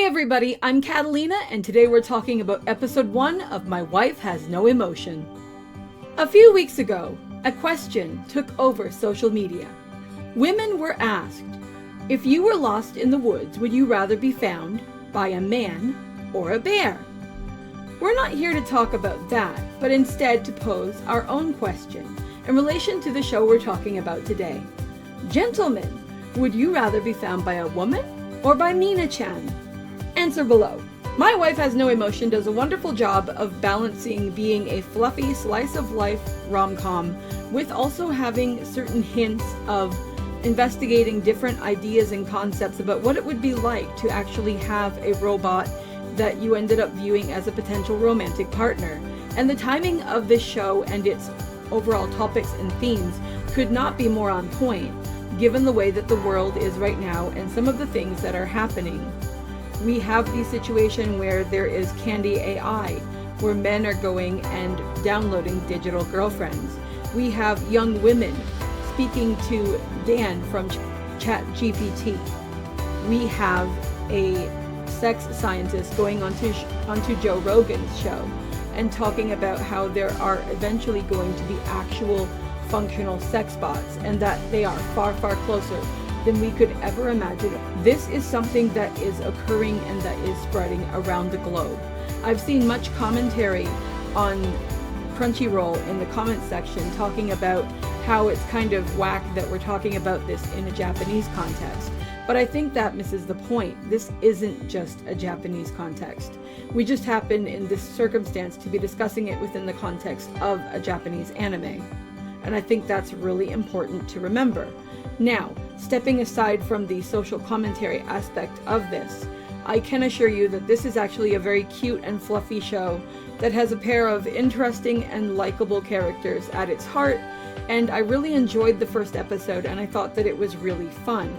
Hey everybody, I'm Katallina, and today we're talking about episode 1 of My Wife Has No Emotion. A few weeks ago, a question took over social media. Women were asked, if you were lost in the woods, would you rather be found by a man or a bear? We're not here to talk about that, but instead to pose our own question in relation to the show we're talking about today. Gentlemen, would you rather be found by a woman or by Mina-chan? Answer below. My Wife Has No Emotion does a wonderful job of balancing being a fluffy slice of life rom-com with also having certain hints of investigating different ideas and concepts about what it would be like to actually have a robot that you ended up viewing as a potential romantic partner. And the timing of this show and its overall topics and themes could not be more on point, given the way that the world is right now and some of the things that are happening. We have the situation where there is Candy AI, where men are going and downloading digital girlfriends. We have young women speaking to Dan from ChatGPT. We have a sex scientist going onto Joe Rogan's show and talking about how there are eventually going to be actual functional sex bots and that they are far, far closer than we could ever imagine. This is something that is occurring and that is spreading around the globe. I've seen much commentary on Crunchyroll in the comments section talking about how it's kind of whack that we're talking about this in a Japanese context. But I think that misses the point. This isn't just a Japanese context. We just happen in this circumstance to be discussing it within the context of a Japanese anime. And I think that's really important to remember. Now, stepping aside from the social commentary aspect of this, I can assure you that this is actually a very cute and fluffy show that has a pair of interesting and likable characters at its heart, and I really enjoyed the first episode and I thought that it was really fun.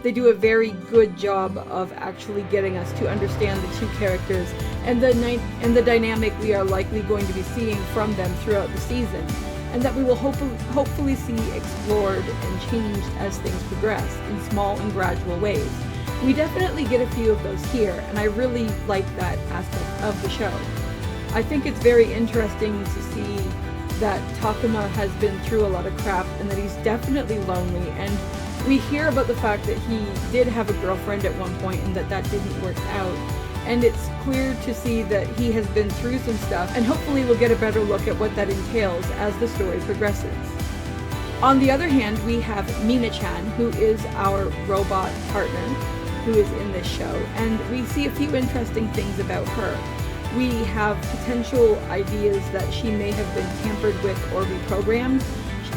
They do a very good job of actually getting us to understand the two characters and the dynamic we are likely going to be seeing from them throughout the season, and that we will hopefully see explored and changed as things progress in small and gradual ways. We definitely get a few of those here, and I really like that aspect of the show. I think it's very interesting to see that Takuma has been through a lot of crap and that he's definitely lonely, and we hear about the fact that he did have a girlfriend at one point and that didn't work out. And it's clear to see that he has been through some stuff, and hopefully we'll get a better look at what that entails as the story progresses. On the other hand, we have Mina-chan, who is our robot partner, who is in this show, and we see a few interesting things about her. We have potential ideas that she may have been tampered with or reprogrammed.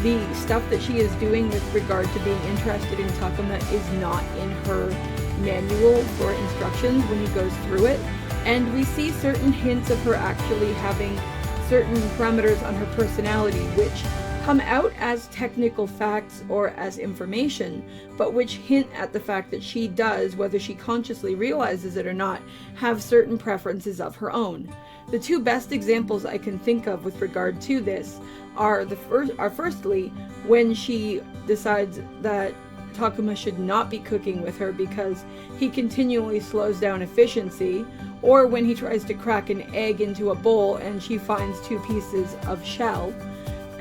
The stuff that she is doing with regard to being interested in Takuma is not in her manual for instructions when he goes through it, and we see certain hints of her actually having certain parameters on her personality which come out as technical facts or as information, but which hint at the fact that she does, whether she consciously realizes it or not, have certain preferences of her own. The two best examples I can think of with regard to this are firstly when she decides that Takuma should not be cooking with her because he continually slows down efficiency, or when he tries to crack an egg into a bowl and she finds 2 pieces of shell.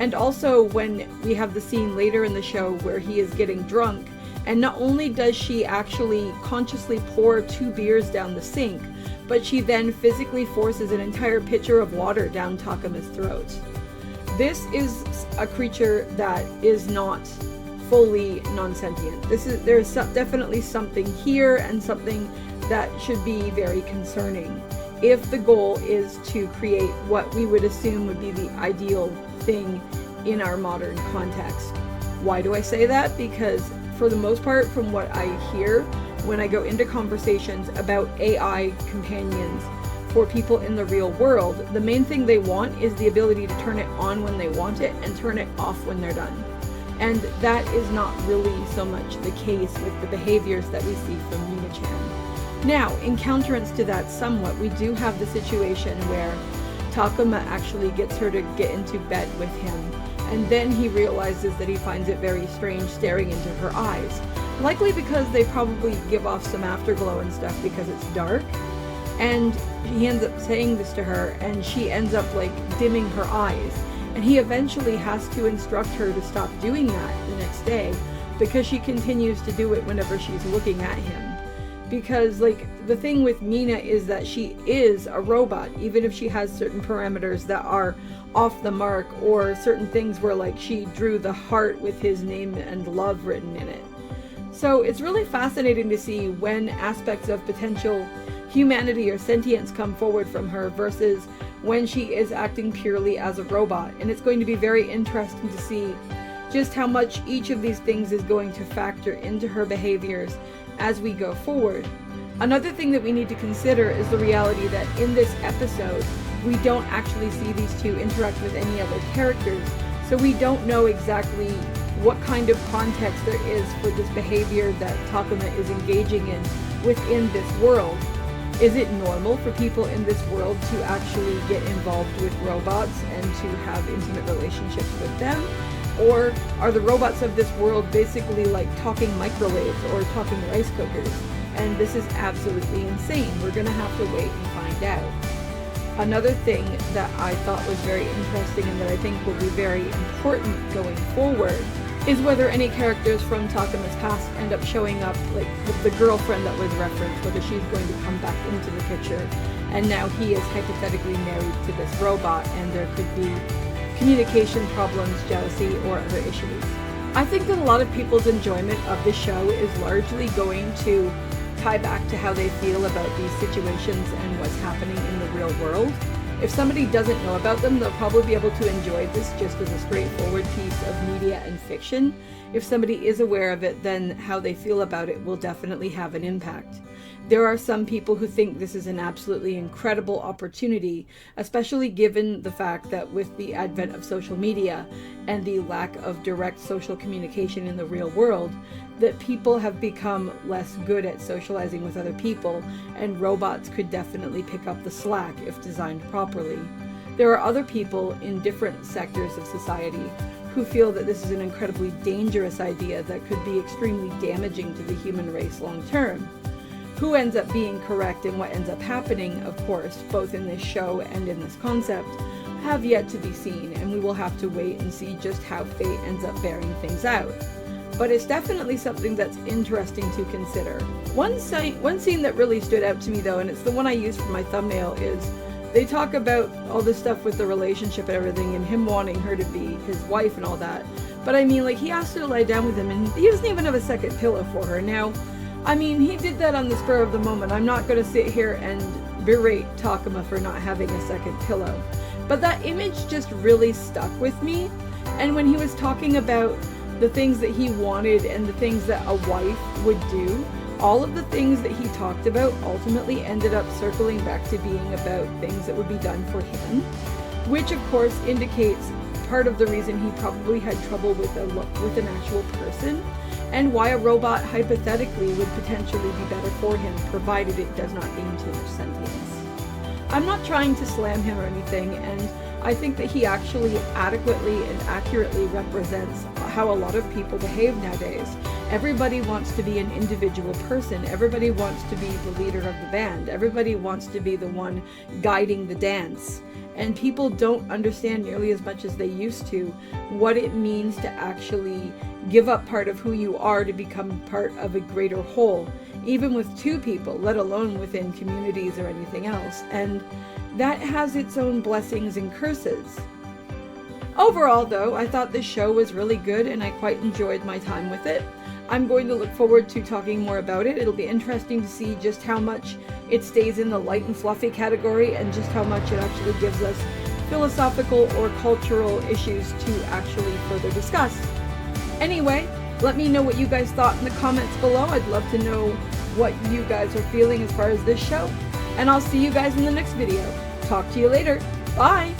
And also when we have the scene later in the show where he is getting drunk, and not only does she actually consciously pour 2 beers down the sink, but she then physically forces an entire pitcher of water down Takuma's throat. This is a creature that is not fully non-sentient. There's definitely something here, and something that should be very concerning if the goal is to create what we would assume would be the ideal thing in our modern context. Why do I say that? Because for the most part, from what I hear when I go into conversations about AI companions for people in the real world, the main thing they want is the ability to turn it on when they want it and turn it off when they're done. And that is not really so much the case with the behaviors that we see from Mina-chan. Now, in counterance to that somewhat, we do have the situation where Takuma actually gets her to get into bed with him, and then he realizes that he finds it very strange staring into her eyes. likely because they probably give off some afterglow and stuff because it's dark. And he ends up saying this to her, and she ends up like dimming her eyes. And he eventually has to instruct her to stop doing that the next day, because she continues to do it whenever she's looking at him. Because like the thing with Mina is that she is a robot, even if she has certain parameters that are off the mark, or certain things where like she drew the heart with his name and love written in it. So it's really fascinating to see when aspects of potential humanity or sentience come forward from her versus when she is acting purely as a robot. And it's going to be very interesting to see just how much each of these things is going to factor into her behaviors as we go forward. Another thing that we need to consider is the reality that in this episode, we don't actually see these two interact with any other characters, so we don't know exactly what kind of context there is for this behavior that Takuma is engaging in within this world. Is it normal for people in this world to actually get involved with robots and to have intimate relationships with them? Or are the robots of this world basically like talking microwaves or talking rice cookers? And this is absolutely insane. We're gonna have to wait and find out. Another thing that I thought was very interesting and that I think will be very important going forward is whether any characters from Takuma's past end up showing up, like the girlfriend that was referenced, whether she's going to come back into the picture. And now he is hypothetically married to this robot, and there could be communication problems, jealousy, or other issues. I think that a lot of people's enjoyment of the show is largely going to tie back to how they feel about these situations and what's happening in the real world. If somebody doesn't know about them, they'll probably be able to enjoy this just as a straightforward piece of media and fiction. If somebody is aware of it, then how they feel about it will definitely have an impact. There are some people who think this is an absolutely incredible opportunity, especially given the fact that with the advent of social media and the lack of direct social communication in the real world, that people have become less good at socializing with other people, and robots could definitely pick up the slack if designed properly. There are other people in different sectors of society who feel that this is an incredibly dangerous idea that could be extremely damaging to the human race long term. Who ends up being correct and what ends up happening, of course, both in this show and in this concept, have yet to be seen, and we will have to wait and see just how fate ends up bearing things out. But it's definitely something that's interesting to consider. One scene that really stood out to me though, and it's the one I used for my thumbnail, is they talk about all this stuff with the relationship and everything, and him wanting her to be his wife and all that. But I mean, like, he asked her to lie down with him, and he doesn't even have a second pillow for her. Now, I mean, he did that on the spur of the moment. I'm not going to sit here and berate Takuma for not having a second pillow. But that image just really stuck with me. And when he was talking about the things that he wanted and the things that a wife would do, all of the things that he talked about ultimately ended up circling back to being about things that would be done for him, which of course indicates part of the reason he probably had trouble with an actual person, and why a robot hypothetically would potentially be better for him, provided it does not gain too much sentience. I'm not trying to slam him or anything, and I think that he actually adequately and accurately represents how a lot of people behave nowadays. Everybody wants to be an individual person. Everybody wants to be the leader of the band. Everybody wants to be the one guiding the dance. And people don't understand nearly as much as they used to what it means to actually give up part of who you are to become part of a greater whole, even with two people, let alone within communities or anything else. And that has its own blessings and curses. Overall, though, I thought this show was really good and I quite enjoyed my time with it. I'm going to look forward to talking more about it. It'll be interesting to see just how much it stays in the light and fluffy category and just how much it actually gives us philosophical or cultural issues to actually further discuss. Anyway, let me know what you guys thought in the comments below. I'd love to know what you guys are feeling as far as this show. And I'll see you guys in the next video. Talk to you later. Bye!